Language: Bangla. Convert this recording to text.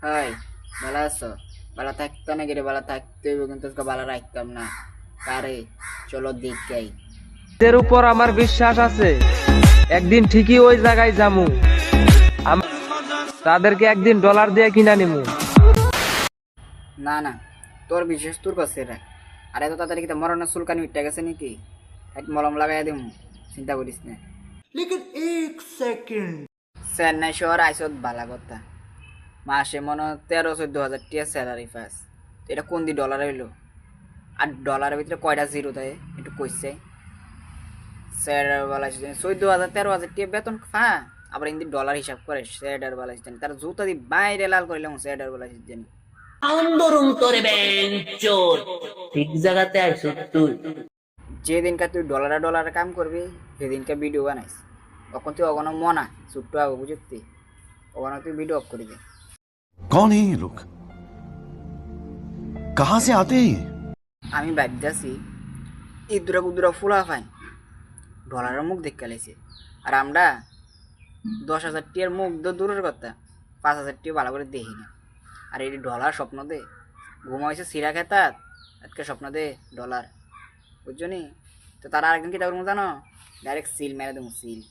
হাই, ভালো আছো? ভালো থাকতো না গেলে ভালো থাকতে হইব, কিন্তু তোকে ভালো রাখতাম না। কারে চলো দেখাই। এদের উপর আমার বিশ্বাস আছে, একদিন ঠিকই ওই জায়গায় যামু। তাদেরকে একদিন ডলার দিয়ে কিনা নিমু। না না, তোর বিশেষ তোর কাছে রাখ। আর এত তাড়াতাড়ি কি মরণের চুলকানি উঠে গেছে নাকি? এক মলম লাগাই দিম, চিন্তা করিস না। চেন্নাই শহর আইসত বালা কথা, মাসে মনে হয় 13-14 হাজার টিয়া স্যালারি পাস। এটা কোন দি ডলার হইলো? আর ডলারের ভিতরে কয়টা জিরো দেয় একটু কইছে। স্যারের বেলা 14,000 13,000 টিয়া বেতন হ্যাঁ, আবার ইন্দি ডলার হিসাব করে স্যারের বেলা জানি তার জুতা দিয়ে বাইরে লাল করিলাম স্যারের বেলা জানি। আন্দোলন করে বেঞ্চোদ ঠিক জায়গাতে আইছো তুই। যেদিনকার তুই ডলারে ডলারে কাম করবি সেদিনকে ভিডিও বানাইস। তখন তুই অগনো মনা ছোট্ট আগে বুঝতি, ওখানে তুই ভিডিও অফ করে দে। कौन है ये लोग? कहां से आते हैं ये? আমি ভাবতেছি ইদুরা কুদুরা ফুলা ফাই ডলারের মুখ দেখতে লাইছে, আর আমরা 10,000 টিয়ার মুখ তো দূরের কথা, 5,000 টিয়া ভালো করে দেখি না। আর এই ডলার স্বপ্ন দে ঘুমাইছে সিরা খেতাত, আজকে স্বপ্ন দে ডলার, বুঝছো নি? তো তারা আরেকদিন কি করবো জানো? ডাইরেক্ট সিল মেরে দেবো, সিল।